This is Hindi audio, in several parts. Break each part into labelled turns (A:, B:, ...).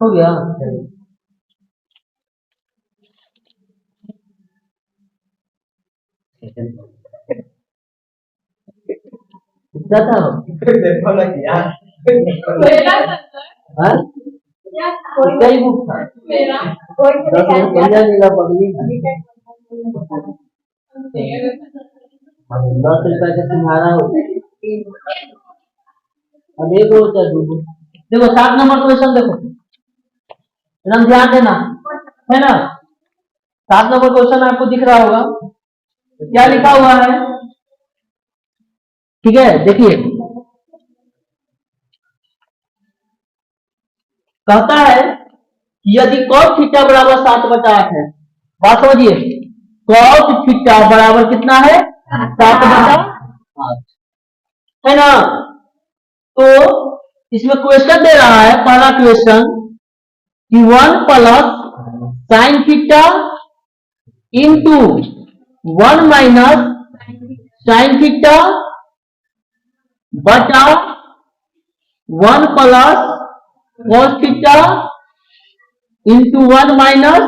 A: हो गया। कितना था? हाँ? इसका ही बुक था। 10 रुपया देगा पगली। 10 रुपया का सिंघाड़ा हो। अब एक होता है दूध। देखो 7 नंबर क्वेश्चन देखो, एकदम ध्यान देना है ना। 7 नंबर क्वेश्चन आपको दिख रहा होगा, क्या लिखा हुआ है, ठीक है। देखिए कहता है कि यदि cos थीटा बराबर 7/8 है, बात समझिए, cos थीटा बराबर कितना है, 7/8 है ना। तो इसमें क्वेश्चन दे रहा है, पहला क्वेश्चन कि 1 plus sine theta into 1 minus sine theta बटा 1 plus cos theta into 1 minus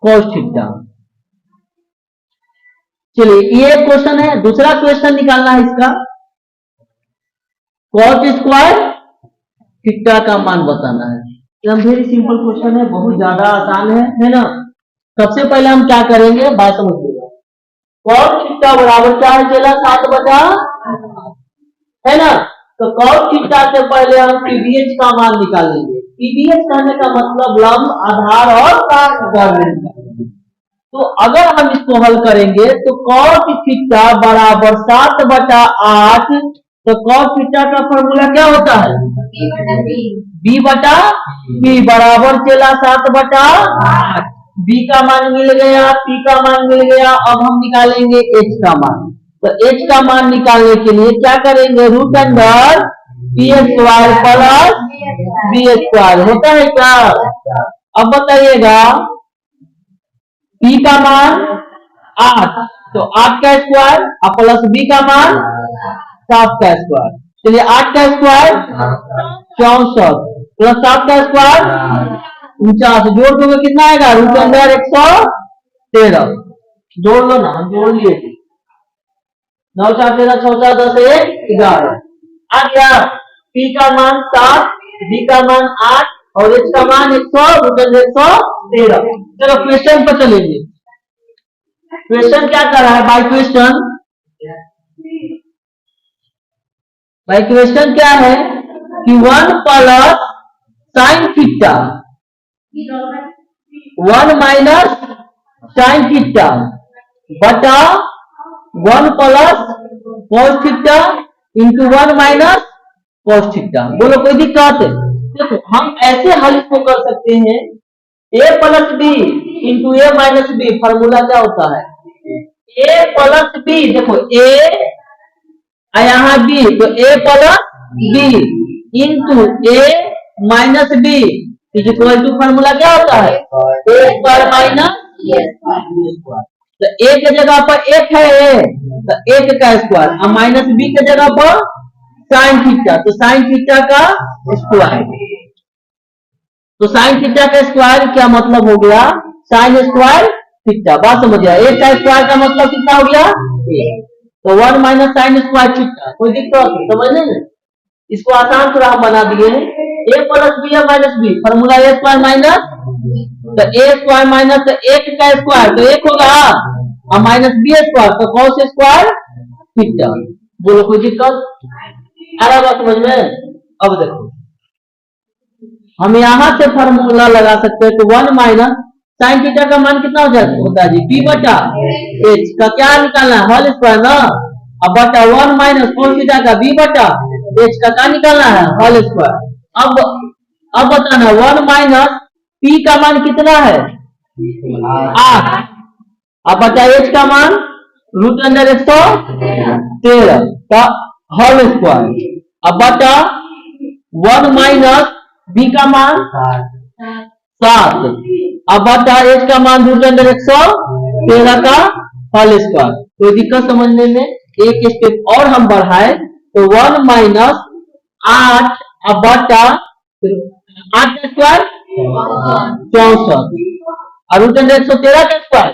A: cos theta. चलिए ये क्वेश्चन है। दूसरा क्वेश्चन निकालना है इसका, cos स्क्वायर थीटा का मान बताना है। एकदम वेरी सिंपल क्वेश्चन है, बहुत ज्यादा आसान है ना। सबसे पहले हम क्या करेंगे, बात समझिएगा। cos थीटा बराबर क्या है चला, 7/8 है ना। तो cos थीटा से पहले हम पीबीएच का मान निकालेंगे। पीबीएच कहने का मतलब लंब, आधार और कर्ण। तो अगर हम इसको हल करेंगे तो cos थीटा बराबर 7/8, तो cos थीटा का फॉर्मूला क्या होता है, b बटा p बराबर चला 7/8। b का मान मिल गया, p का मान मिल गया। अब हम निकालेंगे h का मान। तो h का मान निकालने के लिए क्या करेंगे, root under P square plus B square होता है क्या। अब बताइएगा p का मान 8, तो 8 का स्क्वायर और प्लस b का मान 7 का स्क्वायर। चलिए 8 का स्क्वायर 64 प्लस 7 का स्क्वायर 49, जोड़ दोगे कितना आएगा, रूट अंडर 113। जोड़ लो ना, हम जोड़ लिए थे। 9 4 13 6 4 10 1 11 आ गया। p का मान 7, b का मान 8 और h का मान 100, रूट अंडर 113। चलो क्वेश्चन पर चलेंगे। क्वेश्चन क्या कर रहा है, बाय क्वेश्चन क्या है कि 1 plus sine theta 1 minus sine theta बटा 1 plus cos theta into 1 minus cos theta. बोलो कोई दिक्कत है। देखो हम ऐसे हल इसको कर सकते हैं, a plus B into A minus B. Formula क्या होता है, a प्लस बी, देखो a यहाँ b, तो a plus b into A minus B is equal to, formula क्या होता है, a square minus b square. तो a के जगह पर 1 है a, तो 1 का स्क्वायर, और माइनस b के जगह पर साइन थीटा, तो साइन थीटा का स्क्वायर। तो साइन थीटा का स्क्वायर क्या मतलब हो गया, साइन स्क्वायर थीटा। बात समझ गया, 1 का स्क्वायर का मतलब कितना हो गया, तो 1 माइनस साइन स्क्वायर थीटा। कोई दिक्कत नहीं, समझ लेंगे। इसको आसान थोड़ा हम बना दिए हैं, a plus B minus B, formula a square minus, तो a स्क्वायर माइनस, तो 1 का स्क्वायर तो 1 होगा और माइनस b स्क्वायर, तो cos स्क्वायर थीटा। बोलो कोई दिक्कत आ रहा बात समझ में। अब देखो हम यहां से फॉर्मूला लगा सकते हैं, तो 1 माइनस साइन थीटा का मान कितना हो जाता होता है जी, p बटा h का क्या निकालना है, होल स्क्वायर ना, अब बटा 1 माइनस cos थीटा का b बटा h का क्या निकालना है, होल स्क्वायर। अब बताना 1 माइनस p का मान कितना है 8, अब बटा h का मान रूट अंडर 113 का होल स्क्वायर। अब बटा 1 माइनस b का मान 7, अब बटा h का मान रूट अंडर 113 का होल स्क्वायर। कोई दिक्कत समझने में। एक स्टेप और हम बढ़ाए तो 1 माइनस 8 अब बटा 8 का स्क्वायर 64 और रूट अंडर 113 का स्क्वायर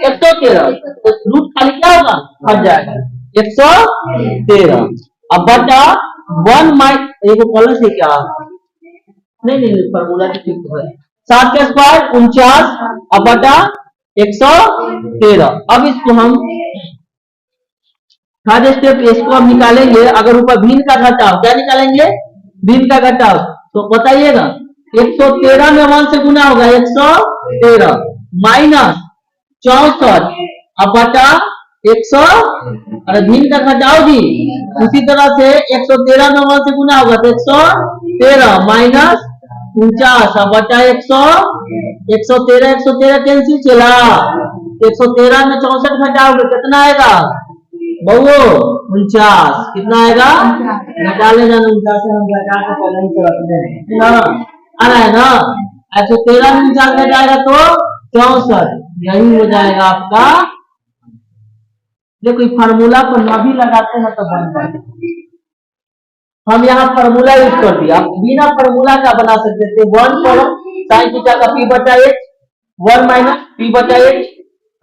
A: 113, तो रूट खाली क्या होगा, हट जाएगा 113। अब बटा 1 माइनस एक कॉलम से क्या, नहीं नहीं नहीं फॉर्मूला तो ठीक है, 7 का स्क्वायर 49 अब बटा 113। अब इसको हम थर्ड स्टेप इसको हम निकालेंगे, अगर ऊपर भिन्न का घटाव, क्या निकालेंगे, भिन्न का घटाव, तो बताइएगा 113 में 1 से गुना होगा 113 माइनस 64 अब बटा 100, अरे भिन्न का घटाव भी उसी तरह से 113 में 1 से गुना होगा तो 113 माइनस 49 अब बटा 100, 113 कैंसिल चला, 113 में 64 घटाओगे कितना आएगा बहुओ 49, कितना आएगा, घटा लेना 49 से हम घटा के पहले ही रख देंगे ना, आ रहा है ना, 113 में 49 घटाएगा तो 64, यही हो जाएगा आपका। देखो फार्मूला को ना भी लगाते हैं तो बन जाएगा, हम यहाँ फार्मूला यूज कर दिया, बिना फार्मूला का बना सकते थे 1 प्लस साइन थीटा का p बटा h, 1 माइनस p बटा h,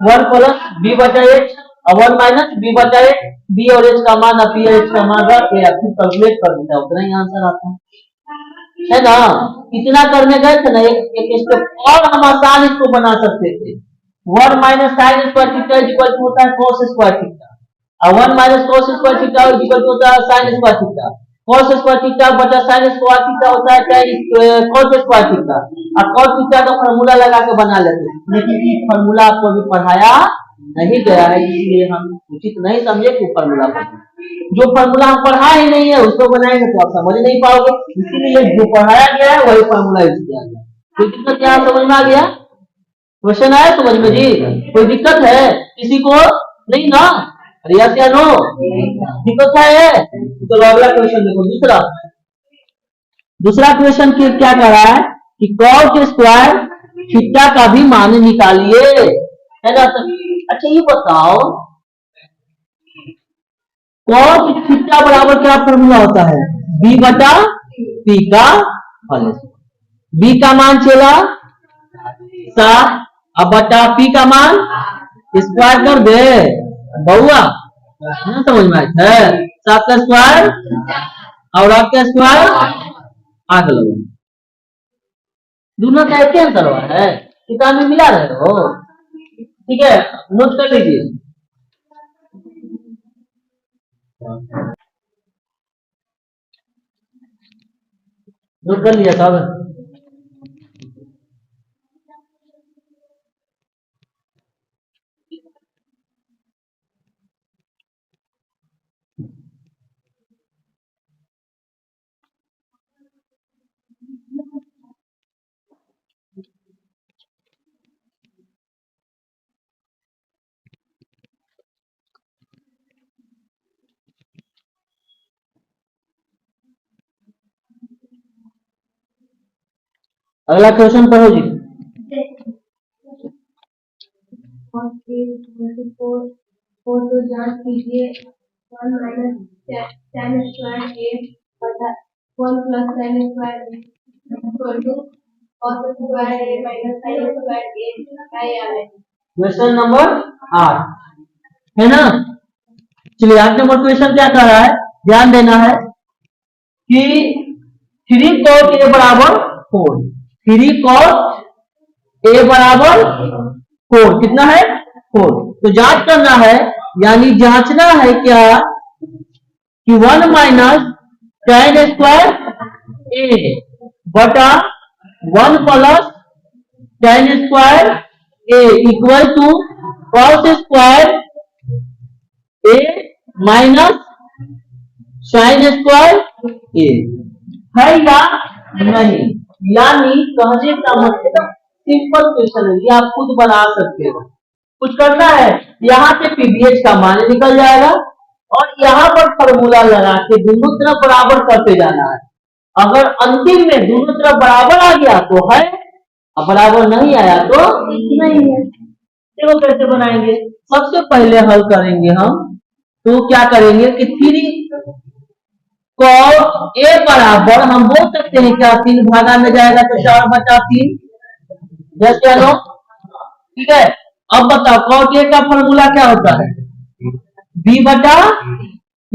A: 1 प्लस b बटा h और 1 माइनस b बटा h, b और h का मान p और h का मान रख के फिर कैलकुलेट कर देता, उतना ही आंसर आता है ना। इतना करने गए थे ना, एक स्टेप और हम आसान इसको बना सकते थे, 1 minus sine square theta equal to होता है cos स्क्वायर थीटा और 1 minus cos square theta equal to होता है sin square theta, cos square theta बटा sin स्क्वायर थीटा होता है tan cos स्क्वायर थीटा, और cos थीटा का फार्मूला लगा के बना लेते, लेकिन ये फार्मूला आपको अभी पढ़ाया नहीं गया है, इसलिए हम उचित नहीं समझे कि फार्मूला जो फार्मूला हम पढ़ा ही नहीं है उसको बनाएंगे तो आप समझ नहीं पाओगे, इसीलिए जो पढ़ाया गया है वही फार्मूला यूज किया गया। कोई दिक्कत यहाँ समझ में आ गया, क्वेश्चन आया समझ में जी, कोई दिक्कत है किसी को नहीं ना, यस या नो, दिक्कत है तो अगला क्वेश्चन देखो, दूसरा क्वेश्चन क्या कर रहा है कि cos स्क्वायर थीटा का भी मान निकालिए, है ना। अच्छा ये बताओ cos थीटा बराबर क्या फॉर्मूला होता है, b बटा p का होल, b का मान चला 7 अब बटा p का मान स्क्वायर कर दे बउआ, समझ में आया है, 7 का स्क्वायर और 8 का स्क्वायर आगे लगो, दोनों का एक ही आंसर हुआ है, किताब में मिला रहे हो, ठीक है नोट कर लीजिए। नोट कर लिया सब, अगला क्वेश्चन पढ़ो जी।
B: तो जांच कीजिए 1 माइनस tan स्क्वायर a बटा 1 plus tan square equal to cos square a minus sin square a क्या आ है।
A: क्वेश्चन नंबर 8 है ना। चलिए 8 नंबर क्वेश्चन क्या कह रहा है, ध्यान देना है कि 3 cos a बराबर 4, 3 cos a बराबर 4 कितना है 4, तो जांच करना है, यानी जांचना है क्या कि 1 माइनस tan स्क्वायर a बटा 1 plus tan square a equal to cos square a minus sin square a है या नहीं, यानी कहने का मतलब सिंपल क्वेश्चन है, ये आप खुद बना सकते हो, कुछ करना है यहाँ से पीबीएच का मान निकल जाएगा और यहाँ पर फॉर्मूला लगा के दोनों तरफ बराबर करते जाना है, अगर अंतिम में दोनों तरफ बराबर आ गया तो है और बराबर नहीं आया तो नहीं है। देखो कैसे बनाएंगे, सबसे पहले हल करेंगे हम, तो क्या करेंगे कि 3 cos a बराबर हम बोल सकते हैं क्या, 3 भागा में जाएगा तो 4/3। यस या नो? ठीक है। अब बताओ cos a का फॉर्मूला क्या होता है, b/p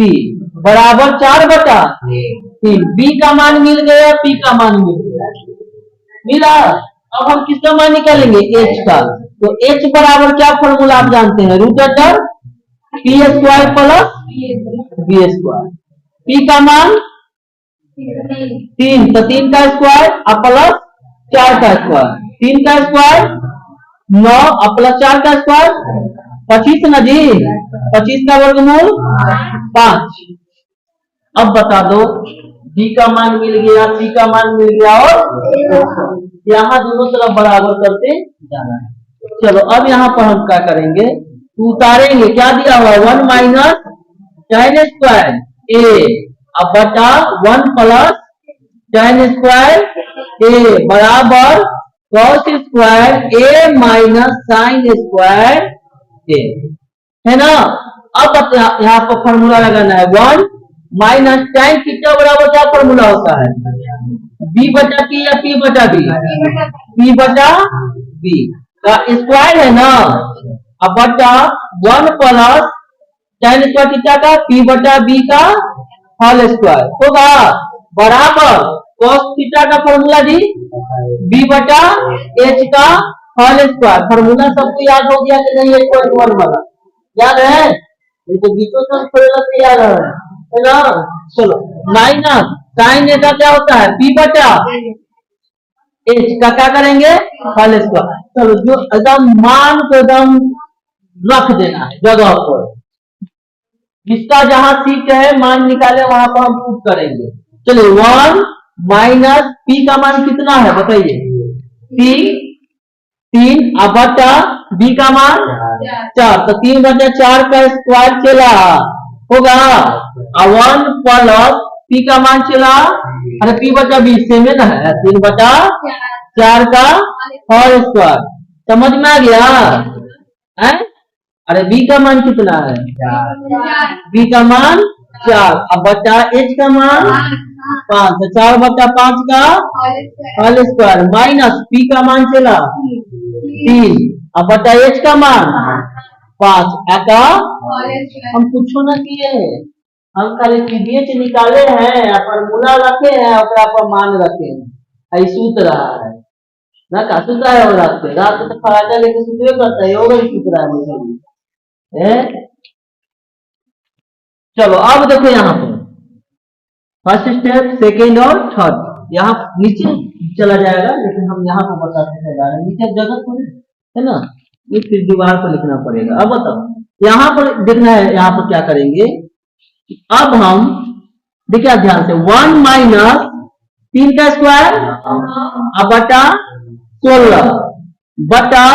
A: बराबर 4/3। b का मान मिल गया, p का मान मिल गया, मिला। अब हम किसका मान निकालेंगे, h का। तो h बराबर क्या फॉर्मूला आप जानते हैं, √p² प्लस b²। p का मान 3, तो 3 का स्क्वायर और प्लस 4 का स्क्वायर, 3 का स्क्वायर 9 और प्लस 4 का स्क्वायर 25 ना जी, 25 का वर्गमूल 5। अब बता दो, d का मान मिल गया, c का मान मिल गया, और यहाँ दोनों तरफ बराबर करते जाना है। चलो अब यहाँ पर हम क्या करेंगे, उतारेंगे, क्या दिया हुआ, 1 माइनस tan स्क्वायर a अब बटा 1 प्लस tan स्क्वायर a बराबर cos square a minus sine square a, है ना। अब यहाँ पर फॉर्मूला लगाना है, 1 माइनस tan थीटा बराबर क्या फॉर्मूला होता है, b/p या p/b, p/b का स्क्वायर है ना, अब बटा 1 प्लस tan स्क्वायर थीटा का p/b का होल स्क्वायर होगा, बराबर cos थीटा का फॉर्मूला जी b/h का होल स्क्वायर। फॉर्मूला सबको याद हो गया कि नहीं, 1.1 वाला याद है, तो बीचों से थोड़ा याद है ना। चलो माइनस साइन का क्या होता है, p/h का क्या करेंगे, होल स्क्वायर। चलो जो एकदम मान को एकदम रख देना है जगह पर, जिसका जहां सीट है मान निकाले वहां पर हम पुट करेंगे। चलिए 1 माइनस p का मान कितना है बताइए, 3 अब बटा b का मान 4, तो 3/4 का स्क्वायर चला होगा, और 1 प्लस p का मान चला, अरे p/b सेम है ना, 3/4 का होल स्क्वायर। समझ में आ गया है? अरे b का मान कितना है, b का मान 4, अब बटा h का मान 5, तो 4/5 का होल स्क्वायर माइनस p का मान चला 3, अब बटा h का मान 5 का। हम कुछ ना किए, हम खाली pH निकाले हैं, फॉर्मूला रखे हैं, और मान रखे हैं, ऐसे सूत रहा है ना, का सूत रहा है, और रात को तो फराटा लेके सूते करता है, और सूत रहा है। चलो अब देखो यहाँ पर फर्स्ट स्टेप, सेकेंड और थर्ड, यहाँ नीचे चला जाएगा, लेकिन हम यहाँ पर बताते हैं, नीचे जगह पर है ना, ये फिर दीवार पर लिखना पड़ेगा। अब बताओ यहाँ पर देखना है, यहाँ पर क्या करेंगे, अब हम देखिए ध्यान से, 1 माइनस 3 का स्क्वायर अब बटा 16 बटा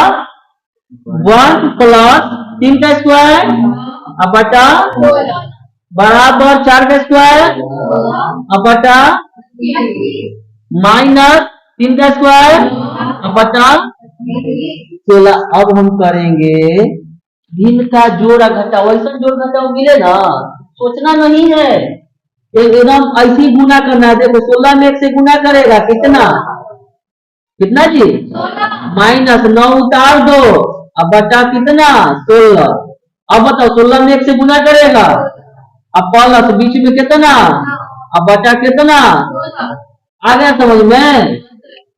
A: 1 प्लस 3 का स्क्वायर अब बटा बराबर 4 का स्क्वायर अब बटा माइनस 3 का स्क्वायर अब बटा 16। अब हम करेंगे भिन्न का जोड़ घटाओ, वैसा जोड़ घटाओ मिले ना, सोचना नहीं है, एकदम ऐसे ही गुना करना है। देखो 16 में 1 से गुना करेगा कितना, कितना जी, माइनस 9 उतार दो, अब बटा कितना 16। अब बताओ 16 में 1 से गुना करेगा, अब प्लस बीच में कितना, अब बटा कितना, आ गया समझ में।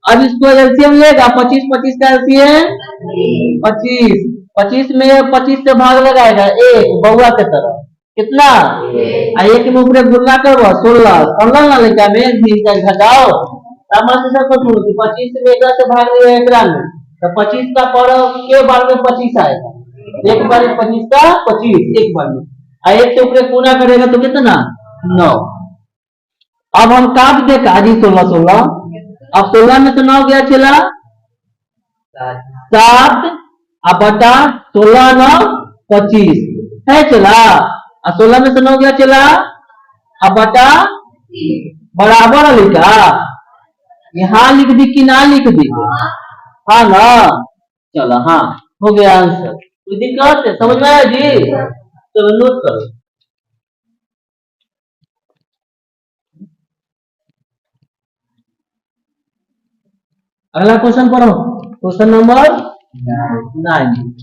A: अब इसको एलसीएम लेगा, 25 25 का एलसीएम 25, 25 में 25 से भाग लगाएगा 1 बउआ के तरह, कितना, 1 में ऊपर गुना करो 16, समझल ना लड़का में, भी घटाओ सामान्य से कुछ 25 में 1 से भाग लिया 1 में, तो 25 का पर के बार में 25 आएगा, एक बार 25 का 25 एक बार में, 1 से ऊपर गुना करेगा तो कितना 9। अब हम काट दे काजी 16 16, अब 16 में से 9 गया चला 7, अब बटा 16 9 25 है चला, और 16 में से 9 गया चला, अब बटा बराबर लिखा, यहाँ लिख दी कि ना लिख दी, हाँ ना, चलो हाँ हो गया आंसर। कोई दिक्कत है, समझ में आया जी, चलो नोट करो। अगला क्वेश्चन पढ़ो, क्वेश्चन नंबर 9।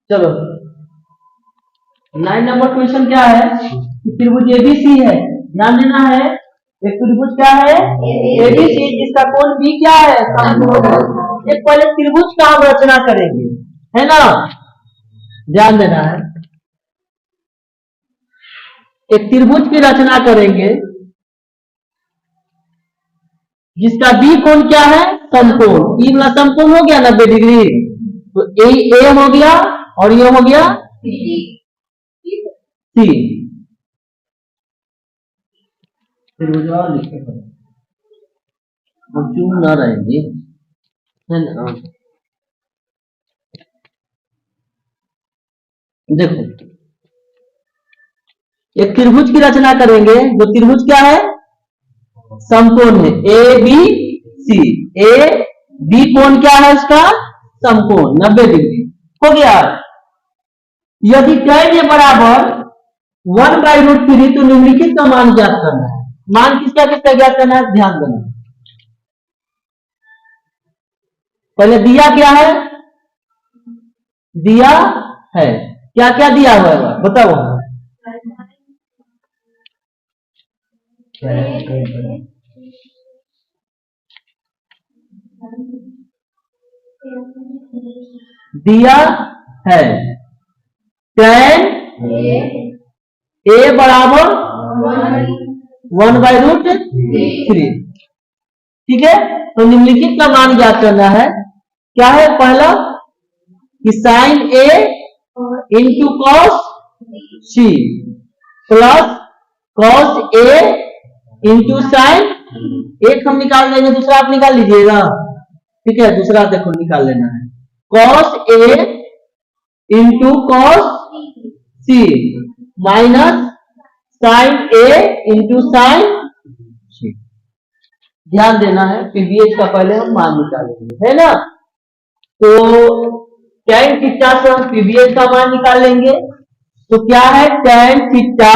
A: चलो 9 नंबर क्वेश्चन क्या है कि त्रिभुज एबीसी है, ध्यान देना है। एक त्रिभुज क्या है एबीसी, जिसका कोण बी क्या है समकोण है। एक पहले त्रिभुज का हम रचना करेंगे, है ना, ध्यान देना है। एक त्रिभुज की रचना करेंगे जिसका बी कोण क्या है समकोण। ई वाला समकोण हो गया 90 डिग्री, तो ए हो गया और ये हो गया सी। त्रिभुज और लिखे हम चून ना रहेंगे, है ना। देखो एक त्रिभुज की रचना करेंगे, जो त्रिभुज क्या है समकोण है, A B C. A B कोण क्या है उसका समकोण 90 डिग्री हो गया। यदि tan ए बराबर 1/√3, तो निम्नलिखित का मान ज्ञात करना है। मान किसका किसका ज्ञात करना है, ध्यान देना। पहले दिया क्या है, दिया है क्या क्या दिया हुआ है बताओ। दिया है tan ए बराबर 1/√3, ठीक है। तो निम्नलिखित का मान ज्ञात करना है। क्या है पहला कि sine A into cos C plus cos A into sine. एक हम निकाल लेंगे, दूसरा आप निकाल लीजिएगा, ठीक है। दूसरा देखो निकाल लेना है, cos A into cos C minus sign A into sign सी। ध्यान देना है, पीवीएच का पहले हम मान निकालेंगे, है ना। तो tan थीटा से हम पीवीएच का मान निकाल लेंगे। तो क्या है tan theta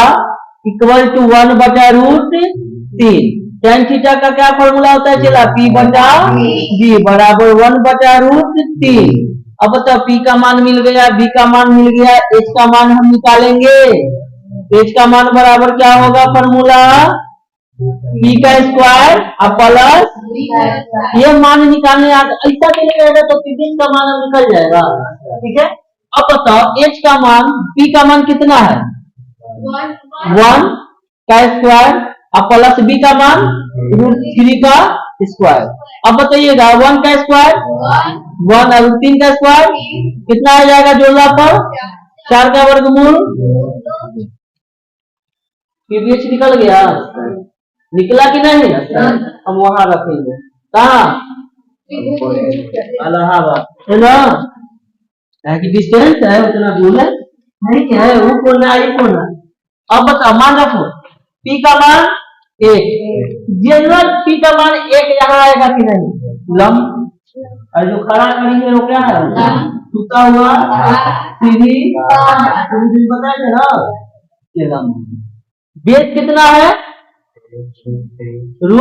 A: equal to 1/√3। tan theta का क्या फॉर्मूला होता है, चला P बटा V बराबर 1/√3। अब बताओ P का मान मिल गया, B का मान मिल गया, H का मान हम निकालेंगे। H का मान बराबर क्या होगा फॉर्मूला P का स्क्वायर अब प्लस ये मान निकालने ऐसा चलेगा तो P का मान निकल जाएगा, ठीक है। अब बताओ H का मान, P का मान कितना है 1 का स्क्वायर अब प्लस B का मान √3 का स्क्वायर। अब बताइएगा 1 का स्क्वायर 1 और 3 का स्क्वायर कितना आ जाएगा, जोड़ना पर 4 का वर्गमूल। पीवीएच निकल गया, निकला कि नहीं, हम वहां रखेंगे कहा इलाहाबाद, है ना। कि डिस्टेंस है उतना दूर है नहीं है, वो कोना ये कोना। अब बताओ मान रखो P का मान 1, जनरल P का मान 1 यहाँ आएगा कि नहीं, लंब। और जो खड़ा करेंगे वो क्या है टूटा हुआ सीधी, बताए ना ये लंब। बेस कितना है √,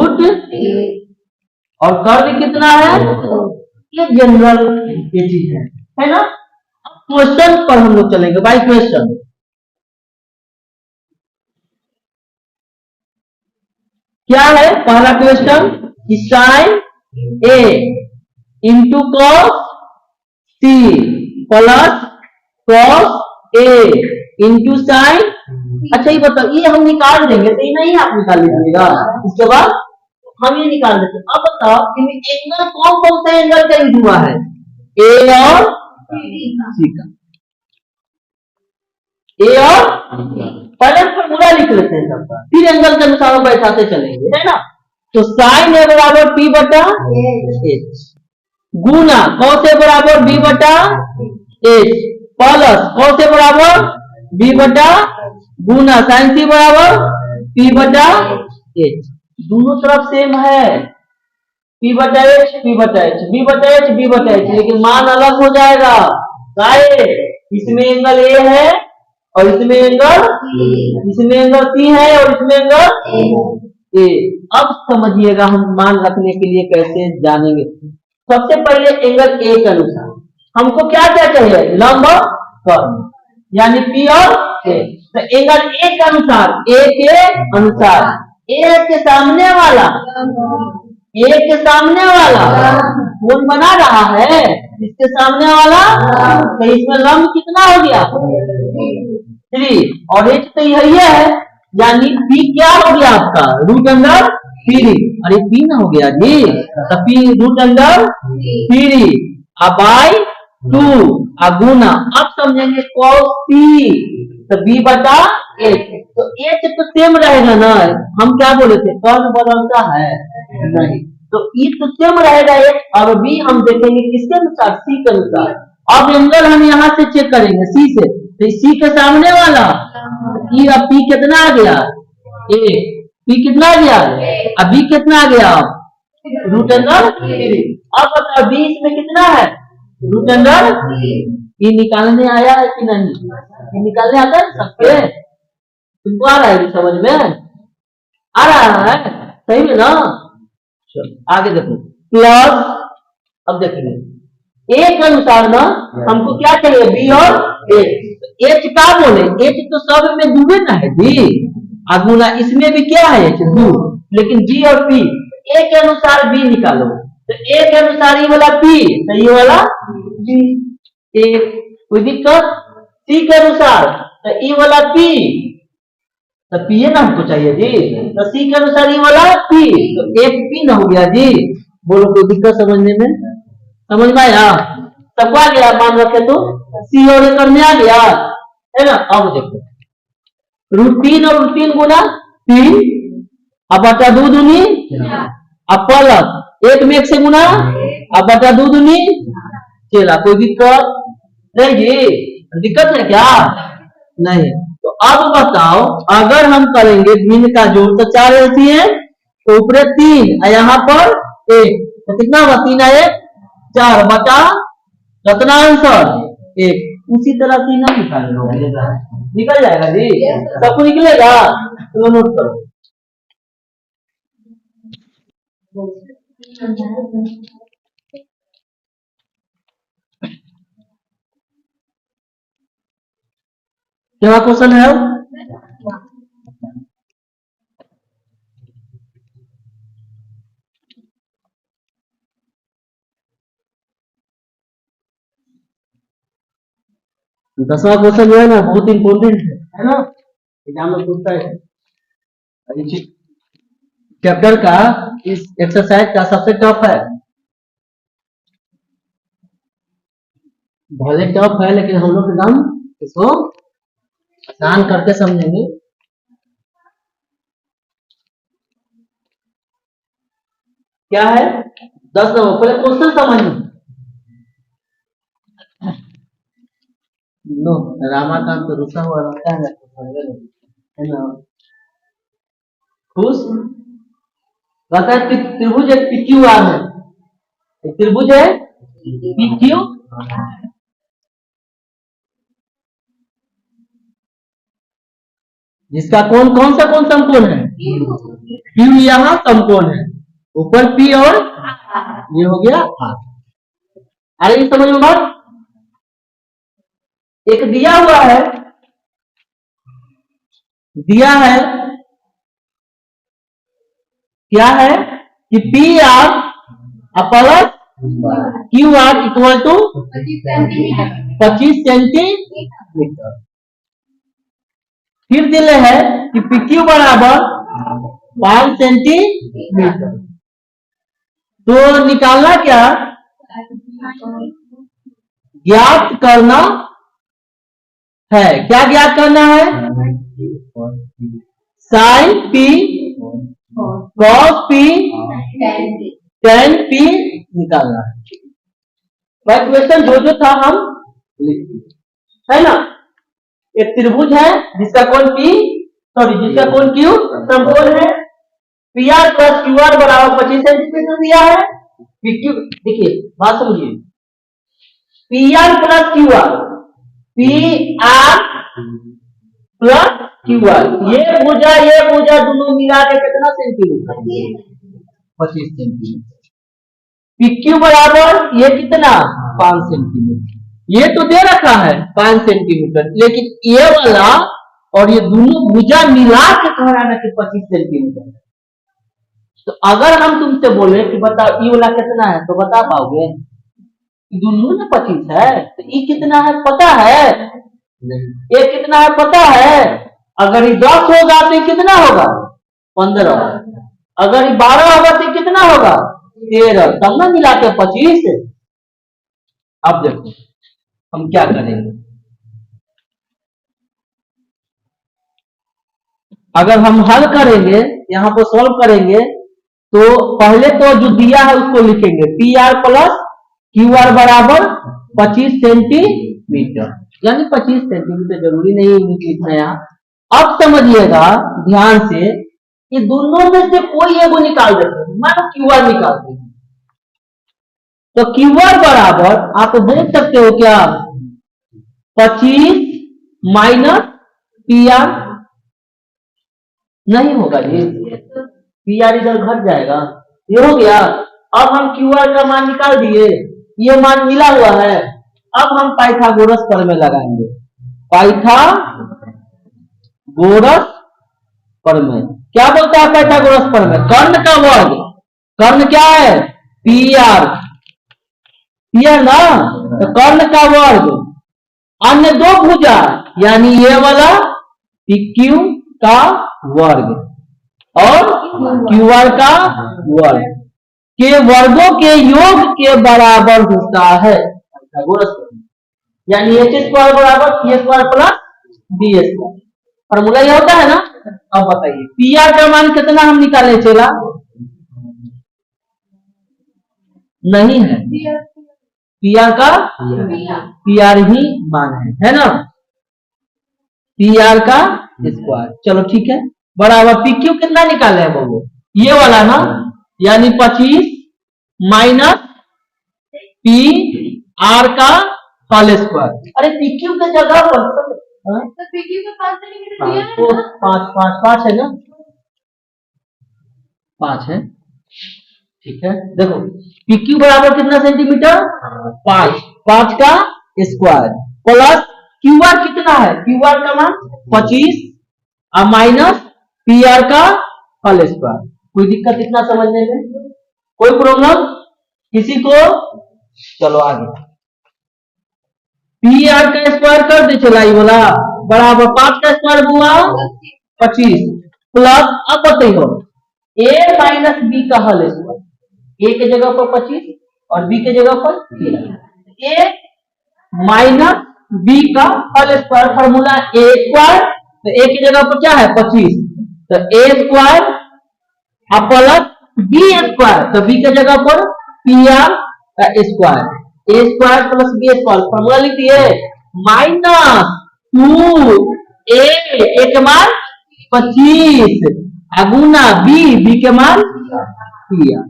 A: और कर्व कितना है, ये जनरल ये चीज है ना। क्वेश्चन पर हम लोग चलेंगे बाय क्वेश्चन। क्या है पहला क्वेश्चन कि sine A into cos C plus cos A into sine. अच्छा ये बताओ, ये हम निकाल देंगे तो ये नहीं आप निकाल लीजिएगा, इसके बाद हम ये निकाल देते। अब बताओ इनमें एंगल कौन कौन सा एंगल का यूज हुआ है, ए और सी का। ए और पहले फॉर्मूला लिख लेते हैं सबका, फिर एंगल के अनुसार बैठाते चलेंगे, है ना। तो साइन ए बराबर पी बटा एच, गुना कॉस ए बराबर बी बटा एच, प्लस कॉस ए बराबर बी बटा गुना साइन सी बराबर पी बटा एच। दोनों तरफ सेम है, पी बटा एच पी बटा एच, बी बटा एच बी बटा एच, लेकिन मान अलग हो जाएगा। इसमें एंगल ए है और इसमें एंगल सी है और इसमें एंगल ए। अब समझिएगा हम मान रखने के लिए कैसे जानेंगे। सबसे पहले एंगल ए के अनुसार हमको क्या क्या चाहिए, लंब कर्ण, यानी पी और ए। तो एंगल ए के अनुसार, ए के अनुसार, ए के सामने वाला, ए के सामने वाला कौन बना रहा है, इसके सामने वाला, तो इसमें लंब कितना हो गया 3 और एच तो यही है, यानी पी क्या हो गया आपका रूट अंडर 3, अरे पी ना हो गया जी, तो पी रूट अंडर 3 बाई 2 गुना। अब समझेंगे cos सी, तो बी बटा एच, तो एच तो सेम रहेगा ना, हम क्या बोले थे कर्ण बदलता है नहीं, तो ई तो सेम रहेगा एच। अब बी हम देखेंगे किसके अनुसार, सी के अनुसार। अब एंगल हम यहाँ से चेक करेंगे सी से, तो सी के सामने वाला ई, अब पी कितना आ गया ए, पी कितना आ गया, अब बी कितना आ गया रूट अंडर 3। अब बताओ बी इसमें कितना है रूट अंडर, ये निकालने आया है कि नहीं, ये निकालने आता है सबके, तुमको आ रहा है समझ में, आ रहा है सही में ना। चलो आगे देखो प्लस, अब देखेंगे ए के अनुसार ना हमको क्या चाहिए बी और एच। एच का बोले, एच तो सब में दूबे ना है जी, गुना इसमें भी क्या है एच दू, लेकिन जी और पी, ए के अनुसार बी निकालो, तो ए के अनुसार ये वाला पी, तो ये वाला बी, ए कोई दिक्कत। सी के अनुसार तो ई वाला पी, तो पी है ना हमको चाहिए जी, तो सी के अनुसार ई वाला पी, तो एक पी ना हो गया जी। बोलो कोई दिक्कत समझने में, समझ में आया, सबको आ गया, मान रखे तो सी और ए करने आ गया है ना। अब देखो रूट 3 और रूट 3 गुना 3, अब बटा 2 दूनी, अब प्लस 1 में 1 से गुना, अब बटा 2 दूनी, चला कोई दिक्कत नहीं जी, दिक्कत है क्या, नहीं। तो अब बताओ अगर हम करेंगे भिन्न का जोड़, तो 4 एलसीएम तो ऊपर 3 यहाँ पर 1, तो कितना हुआ 3 आए 4 बटा कितना आंसर 1। उसी तरह से ना निकालेगा, निकल जाएगा जी, सबको निकलेगा, तो नोट करो। क्या क्वेश्चन है, दसवां क्वेश्चन जो है ना बहुत इंपॉर्टेंट है ना, एग्जाम में पूछता है चैप्टर का, इस एक्सरसाइज का सबसे टफ है, भले टफ है लेकिन हम लोग एकदम इसको आसान करके समझेंगे। क्या है 10 नंबर, पहले क्वेश्चन समझिए। नो रामाकांत तो रुसा हुआ रहता है ना, खुश कहता है कि त्रिभुज एक PQR है, त्रिभुज है PQ, जिसका कौन कौन सा समकोण है, Q यहाँ समकोण है, ऊपर P और ये हो गया R। अरे ये समझ में बात, एक दिया हुआ है, दिया है क्या है कि P R plus Q R equal to 25 centimetre. फिर दिले है कि पी क्यू बराबर 5 सेंटीमीटर। तो निकालना क्या, ज्ञात करना है, क्या ज्ञात करना है, sine P cos P tan p निकालना है। भाई क्वेश्चन जो था हम लिख दिए है ना। एक त्रिभुज है जिसका कोण p जिसका कोण q समकोण है। P R plus Q are बराबर 25 सेंटीमीटर दिया है। देखिए बात समझिए, P R plus Q are, P R plus Q are, ये भुजा दोनों मिला के कितना सेंटीमीटर? 25 सेंटीमीटर। पी क्यू बराबर ये कितना? 5 सेंटीमीटर। ये तो दे रखा है 5 सेंटीमीटर, लेकिन ये वाला और ये दोनों भुजा मिला के कह रहा है कि 25 सेंटीमीटर। तो अगर हम तुमसे बोले कि बताओ ये वाला कितना है, तो बता पाओगे? दोनों में 25 है, तो ये कितना है पता है? नहीं। ये कितना है पता है? अगर ये 10 होगा तो ये कितना होगा? 15। अगर ये 12 होगा तो ये कितना होगा? 13। तब ना मिला के 25। अब देखो हम क्या करेंगे। अगर हम हल करेंगे, यहाँ पर सॉल्व करेंगे, तो पहले तो जो दिया है उसको लिखेंगे, P R plus Q are बराबर 25 सेंटीमीटर, यानी 25 सेंटीमीटर, जरूरी नहीं लिखना है यहाँ। अब समझिएगा ध्यान से, ये दोनों में से कोई एगो निकाल देते हैं। मानो क्यू आर निकालते हैं, तो क्यू आर बराबर आप बोल सकते हो क्या? 25 माइनस पी आर। नहीं होगा जी, पी आर इधर घट जाएगा, ये हो गया। अब हम क्यू आर का मान निकाल दिए, ये मान मिला हुआ है। अब हम पाइथागोरस प्रमेय लगाएंगे। पाइथागोरस प्रमेय क्या बोलता है? पाइथागोरस प्रमेय कर्ण का वर्ग, कर्ण क्या है? पी आर, पी आर ना, तो कर्ण का वर्ग अन्य दो भुजा, यानी ये वाला पी क्यू का वर्ग और क्यू आर का वर्ग के वर्गों के योग के बराबर होता है। यानी एच स्क्वायर बराबर C square plus B square, formula ये होता है ना। अब बताइए पी आर का मान कितना हम निकाले? चला नहीं है, पी आर का पी आर ही मान है ना, पी आर का स्क्वायर। चलो ठीक है, बराबर पी क्यू कितना निकाले हैं वो? ये वाला ना, यानी 25 माइनस पी आर का होल स्क्वायर। अरे पी क्यू के जगह पर
B: तो पीक्यू का 5 सेंटीमीटर दिया है ना?
A: 5 है ना, 5 है। ठीक है, देखो पी क्यू बराबर कितना सेंटीमीटर? 5 का स्क्वायर प्लस क्यू आर कितना है? क्यू आर का मान 25 और माइनस पी आर का होल स्क्वायर। कोई दिक्कत इतना समझने में? कोई प्रॉब्लम किसी को? चलो आगे, पी आर का स्क्वायर कर दे चला, ये वाला बराबर 5 का स्क्वायर हुआ 25 प्लस, अब बताइए ए माइनस बी का होल स्क्वायर। ए के जगह पर 25 और बी के जगह पर 3। ए माइनस बी का whole square, formula A square, तो ए की जगह पर क्या है? 25, तो A square plus B square, तो बी के जगह पर P R square, A square plus B square, formula लिख दिए माइनस 2 ए के मान 25 गुना बी के मान पी आर।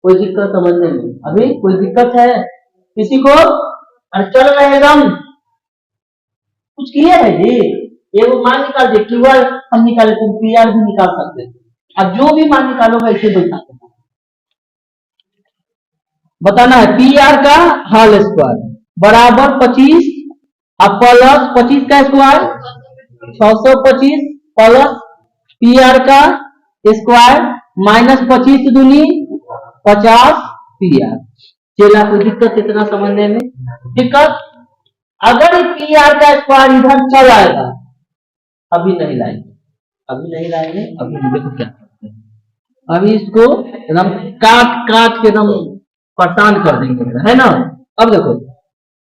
A: कोई दिक्कत समझने में? अभी कोई दिक्कत है किसी को? और चल रहे एकदम कुछ किए है जी? ये वो मान निकाल दे, क्यू आर हम निकाले, तुम पी आर भी निकाल सकते हैं। अब जो भी मान निकालोगे इसे बैठा बताना है। पी आर का होल स्क्वायर बराबर 25 और प्लस 25 का स्क्वायर 625 प्लस पी आर का स्क्वायर माइनस 25 दूनी 50 पी आर। चला कोई दिक्कत इतना समझने में? दिक्कत अगर पी आर का स्क्वायर इधर चल आएगा, अभी नहीं लाएंगे, अभी देखो क्या करते हैं, अभी इसको एकदम काट के एकदम परेशान कर देंगे, है ना। अब देखो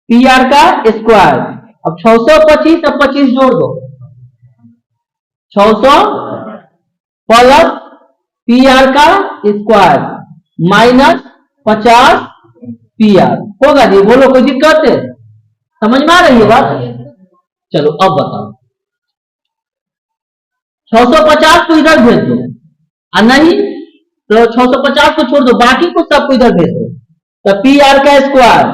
A: पी आर का स्क्वायर, अब 625 अब 25 जोड़ दो, 600 प्लस पी आर का स्क्वायर माइनस 50 पी आर होगा जी। बोलो कोई दिक्कत है? समझ में आ रही है बात? चलो अब बताओ, 650 को इधर भेज दो, और नहीं तो 650 को छोड़ दो, बाकी को सबको इधर भेज दो। तो पी आर का स्क्वायर,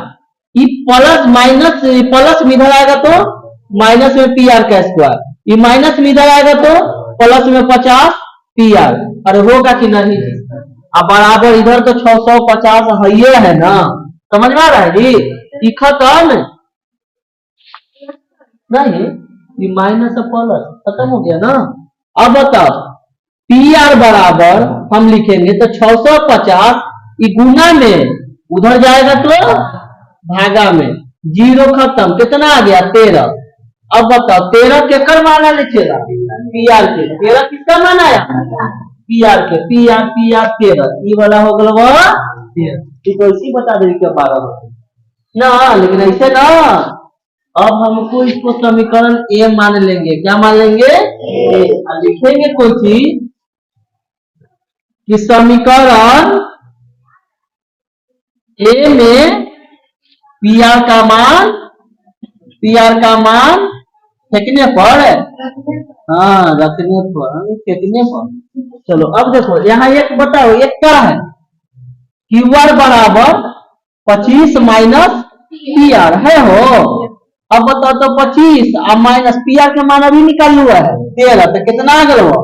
A: ये प्लस माइनस, प्लस में इधर आएगा तो माइनस में पी आर का स्क्वायर, ये माइनस में इधर आएगा तो प्लस में 50 पी आर। अरे होगा कि नहीं? अब बराबर इधर तो 650 है ना, समझ में आ रहा है जी? ये खत्म नहीं, ये माइनस प्लस खत्म हो गया ना। अब बताओ पी आर बराबर हम लिखेंगे तो 650 ये गुना में उधर जाएगा तो भागा में, जीरो खत्म, कितना आ गया 13। अब बताओ 13 केकर माना लिखेगा? पी आर के। 13 किसका माना आया? पी आर के। पी आर 13, ये वाला हो गया वो 13, तो इसी बता देंगे क्या 12 ना, लेकिन ऐसे ना। अब हमको इसको समीकरण ए मान लेंगे। क्या मान लेंगे? ए। लिखेंगे कोई चीज कि समीकरण ए में पी आर का मान फेंकने पर, हाँ रखने पर, फेंकने पर। चलो अब देखो यहाँ एक बताओ, एक क्या है? क्यू आर बराबर 25 माइनस पी आर है हो। अब बताओ तो 25 और माइनस पी आर का मान अभी निकाल हुआ है 13, तो कितना आ गया वो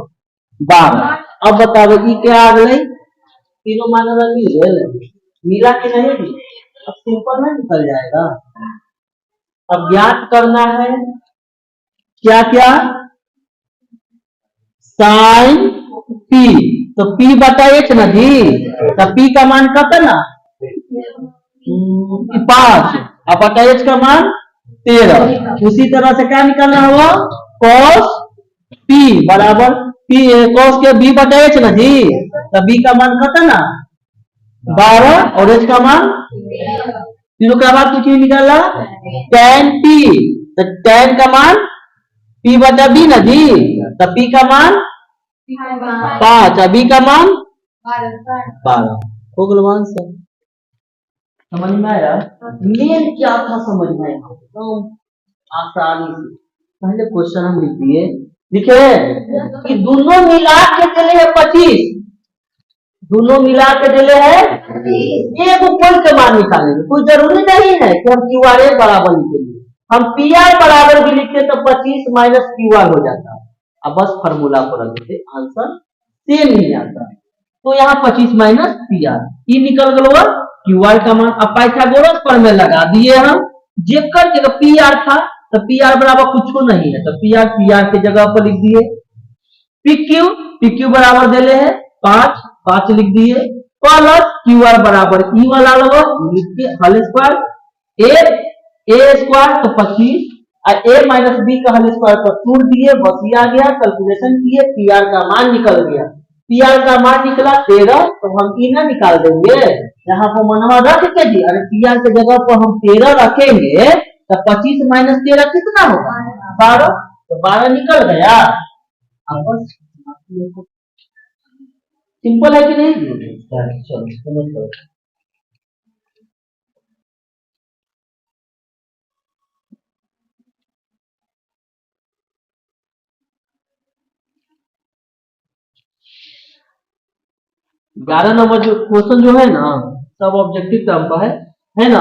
A: 12। अब बताओ ये क्या आ गई? तीनों मान मिला कि नहीं? अब सिंपल में निकल जाएगा। अब ज्ञात करना है क्या क्या? साइन पी, तो पी बटा एच ना जी, तो पी का मान कितना? 5, और बटा एच का मान 13। उसी तरह से क्या निकालना होगा? कॉस पी बराबर पी कॉस के बी बटा एच ना जी, तो बी का मान कितना? 12 और एच का मान, तीनों का बाद कुछ नहीं निकाला, tan p, तो tan का मान p बटा b ना जी, तो p का मान 5 और b का मान 12 हो गया आंसर। समझ में आया? मेन क्या था समझ में आया? एकदम आसानी से पहले क्वेश्चन हम लिख दिए, लिखे कि दोनों मिला के चले हैं 25, दोनों मिला के दिले है एक कोई के मान निकालेंगे। कोई जरूरी नहीं है कि हम क्यू आर ए बराबर लिखेंगे, हम पी आर बराबर भी लिखते तो 25 माइनस क्यू आर हो जाता। अब बस फार्मूला को रख देते, आंसर सेम ही आता। तो यहाँ 25 माइनस पी आर, ये निकल गया क्यू आर का मान। अब पाइथागोरस पर में लगा दिए हम, जेकर जगह पी आर था तो पी आर बराबर कुछ नहीं है, तो पी आर की जगह पर लिख दिए। पी क्यू बराबर दिले है 5 लिख दिए, प्लस क्यू आर बराबर ई वाला लो लिख के होल स्क्वायर ए स्क्वायर तो 25 और ए माइनस बी का होल स्क्वायर पर तोड़ दिए, बस ये आ गया। कैलकुलेशन किए, पी आर का मान निकल गया। पी आर का मान निकला 13, तो हम ई ना निकाल देंगे, यहाँ पर मनवा रख के जी, अरे पी आर की जगह पर हम 13 रखेंगे तो 25 माइनस 13 कितना होगा? 12, तो 12 निकल गया। अब बस सिंपल है कि नहीं? चलो समझ लो। ग्यारह नंबर जो क्वेश्चन जो है ना, सब ऑब्जेक्टिव टर्म का है ना।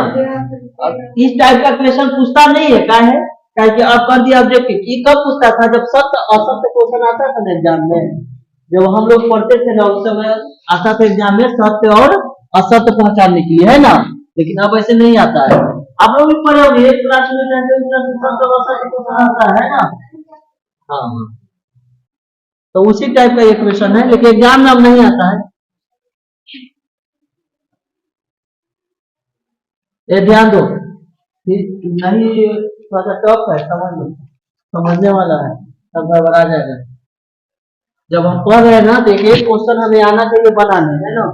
A: अब इस टाइप का क्वेश्चन पूछता नहीं है, क्या है? कि अब कर दिया ऑब्जेक्टिव। ये कब पूछता था? जब सत्य असत्य क्वेश्चन आता था एग्जाम में, जब हम लोग पढ़ते थे ना, उस समय आता था एग्जाम में सत्य और असत्य पहचानने के लिए, है ना। लेकिन अब ऐसे नहीं आता है। आप लोग भी पढ़े होंगे एक क्लास में सत्य और असत्य क्वेश्चन आता है ना। हाँ, तो उसी टाइप का ये क्वेश्चन है, लेकिन एग्जाम में अब नहीं आता है। ये ध्यान दो, नहीं थोड़ा सा टफ है, समझ लो, समझने वाला है, सब गड़बड़ा जाएगा। जब हम पढ़ रहे हैं ना, तो एक क्वेश्चन हमें आना चाहिए बनाने, है ना।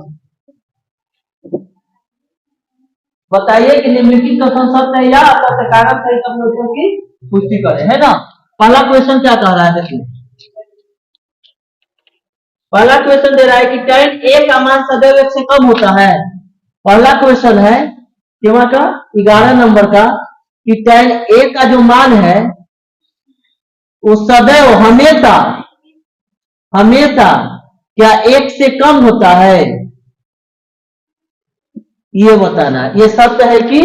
A: बताइए कि निम्नलिखित कथन सत्य है या असत्य, कारण सही कथनों की पुष्टि करें, है ना। पहला क्वेश्चन क्या कह रहा है? देखिए पहला क्वेश्चन दे रहा है कि tan A का मान सदैव 1 से कम होता है। पहला क्वेश्चन है केवा का 11 नंबर का कि tan A का जो मान है वो सदैव हमेशा हमेशा क्या 1 से कम होता है, ये बताना है। ये सत्य है कि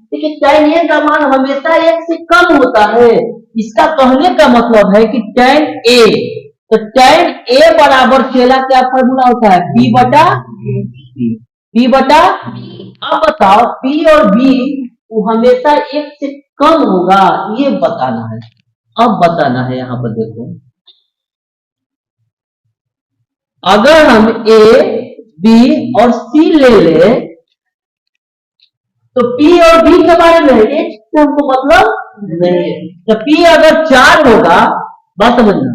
A: देखिए tan A का मान हमेशा 1 से कम होता है, इसका कहने का मतलब है कि tan A, तो tan A बराबर केला क्या फॉर्मूला होता है P बटा B, P बटा। अब बताओ P और B वो हमेशा 1 से कम होगा, ये बताना है। अब बताना है यहां पर देखो, अगर हम A, B और C ले ले तो P और B के बारे में ये हमको मतलब नहीं है। तो P अगर 4 होगा, बात समझना,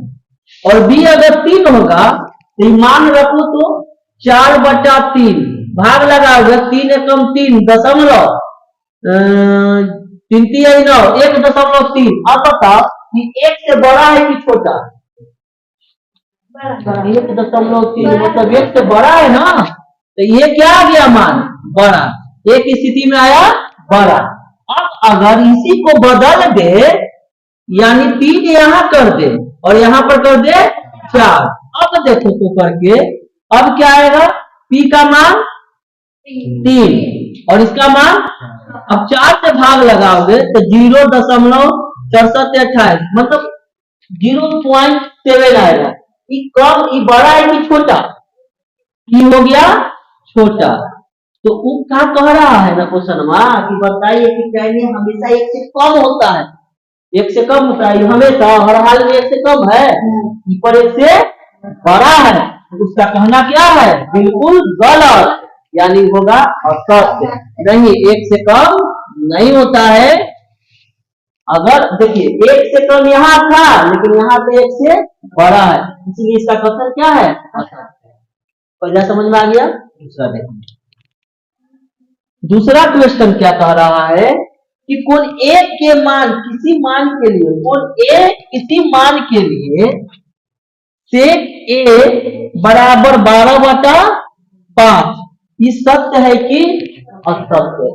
A: और B अगर 3 होगा तो मान रखो तो 4 बटा 3 भाग लगाओगे 3 एकम 3 दशमलव 3 3 9 1.3। अब बताओ कि 1 से बड़ा है कि छोटा? 1.3 मतलब 1 से बड़ा है ना, तो ये क्या आ गया मान बड़ा, एक स्थिति में आया बड़ा। अब अगर इसी को बदल दे यानी 3 यहां कर दे और यहां पर कर दे 4, अब देखो तो करके अब क्या आएगा P का मान 3 और इसका मान, अब 4 से भाग लगाओगे तो 0.6428 मतलब 0.7 आएगा। ये कम, ये बड़ा है कि छोटा? ये हो गया छोटा। तो वो क्या कह रहा है ना क्वेश्चन कि बताइए कि tan A हमेशा 1 से कम होता है, 1 से कम होता है, हमेशा हर हाल में 1 से कम है, पर 1 से बड़ा है। तो उसका कहना क्या है? बिल्कुल गलत, यानी होगा असत्य। नहीं, 1 से कम नहीं होता है। अगर देखिए 1 से कम यहाँ था लेकिन यहाँ पे 1 से बड़ा है, इसलिए इसका कथन क्या है? पहला समझ में आ गया। दूसरा देखिए, दूसरा क्वेश्चन क्या कह रहा है कि कोण A के मान किसी मान के लिए, कोण A किसी मान के लिए sec A बराबर 12/5, ये सत्य है कि असत्य?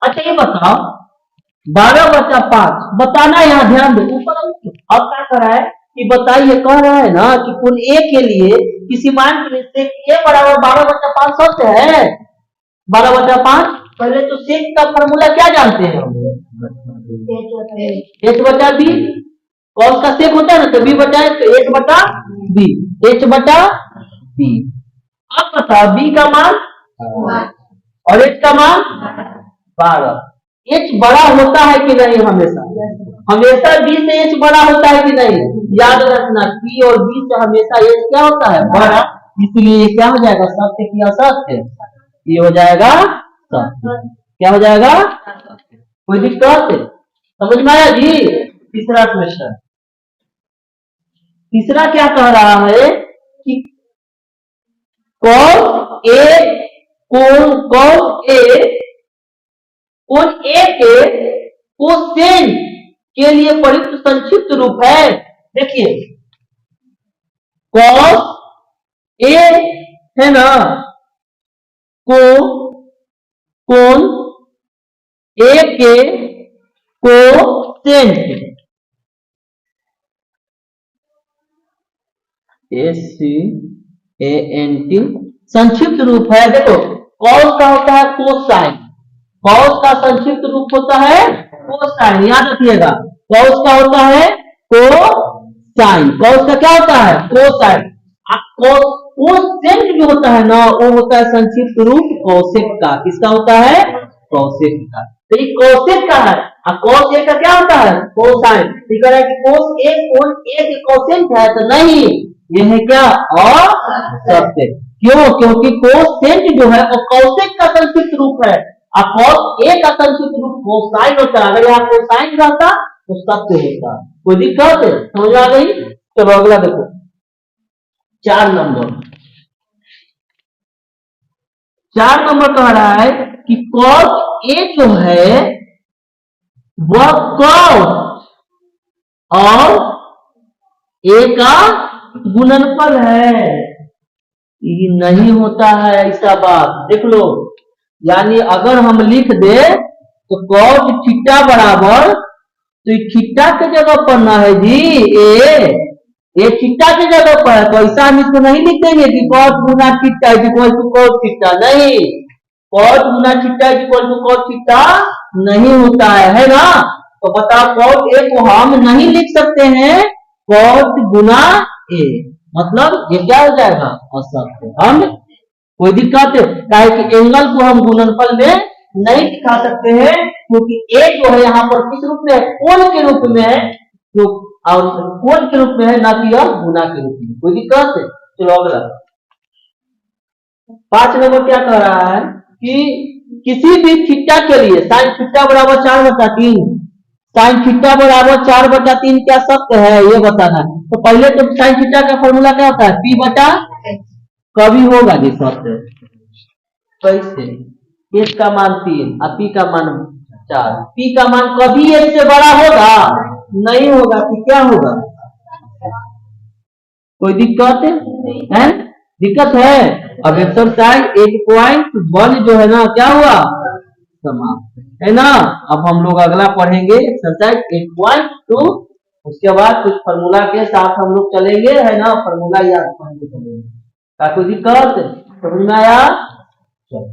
A: अच्छा ये बताओ 12/5 बताना, यहाँ ध्यान दो ऊपर। अब क्या कर रहा है कि बताइए, कह रहा है ना कि कोण A के लिए किसी मान के लिए sec A बराबर 12/5 सत्य है। 12/5 पहले तो सेक का फॉर्मूला क्या जानते हैं हम? H बटा B, कॉस का सेक होता है ना, तो B बटा तो H बटा B, H बटा B। अब बताओ B का मान और H का मान 12। H बड़ा होता है कि नहीं? हमेशा हमेशा B से H बड़ा होता है कि नहीं? याद रखना P और B से हमेशा H क्या होता है? बड़ा। इसलिए ये क्या हो जाएगा? सत्य की असत्य? ये हो जाएगा सत्य। क्या हो जाएगा? कोई दिक्कत समझ में आया जी? तीसरा क्वेश्चन, तीसरा क्या कह रहा है कि कॉस A कोण A के कोसेन के लिए प्रयुक्त संक्षिप्त रूप है। देखिए कॉस A है ना, कोण A के कोसेंट, SCANT संक्षिप्त रूप है। देखो कॉस का होता है कोसाइन, कॉस का संक्षिप्त रूप होता है कोसाइन, याद रखिएगा। कॉस का होता है कोसाइन, कॉस का क्या होता है? कोसाइन। कोसेंट जो होता है ना वो होता है संक्षिप्त रूप कोसेक का। किसका होता है? कोसेक का। तो ये कोसेक का है, और cos A का क्या होता है? कोसाइन। ठीक है कि cos A कोण A के कोसेंट है, तो नहीं, ये है क्या? असत्य। क्यों? क्योंकि कोसेंट जो है वो कोसेक का संक्षिप्त रूप है, और cos A का संक्षिप्त रूप कोसाइन होता है। अगर यहाँ कोसाइन रहता तो सत्य होता। कोई दिक्कत है? समझ आ गई? चलो अगला देखो 4 नंबर। 4 नंबर कह रहा है कि cos A जो है वह cos और A का गुणनफल है, ये नहीं होता है ऐसा बात, देख लो। यानी अगर हम लिख दे तो cos थीटा बराबर, तो ये थीटा के जगह पर ना है जी, ये थीटा के जगह पर है, तो ऐसा हम इसको नहीं लिख देंगे कि cos गुना theta is equal to cos theta, नहीं, cos गुना theta is equal to cos theta नहीं होता है ना। तो बताओ cos a को हम नहीं लिख सकते हैं cos गुना a, मतलब ये क्या हो जाएगा, असत्य। हम कोई दिक्कत है, काहे कि एंगल को हम गुणनफल में नहीं दिखा सकते हैं, क्योंकि a जो है यहाँ पर किस रूप में है, कोण के रूप में है, जो और कोण के रूप में है, ना कि यह गुना के रूप में। कोई दिक्कत है? चलो अगला 5 नंबर क्या कह रहा है कि किसी भी थीटा के लिए साइन थीटा बराबर 4/3, साइन थीटा बराबर 4/3 क्या सत्य है, ये बताना है। तो पहले तो साइन थीटा का फॉर्मूला क्या होता है, p बटा, कभी होगा जी सत्य, कैसे, s का मान 3 और p का मान 4, p का मान कभी s से बड़ा होगा, नहीं होगा, कि क्या होगा, कोई दिक्कत है? दिक्कत है? अब एक्सरसाइज 8.1 जो है ना, क्या हुआ, समाप्त है ना। अब हम लोग अगला पढ़ेंगे एक्सरसाइज 8.2, उसके बाद कुछ फार्मूला के साथ हम लोग चलेंगे, है ना, फार्मूला याद करके चलेंगे। क्या कोई दिक्कत समझ में आया? चलो।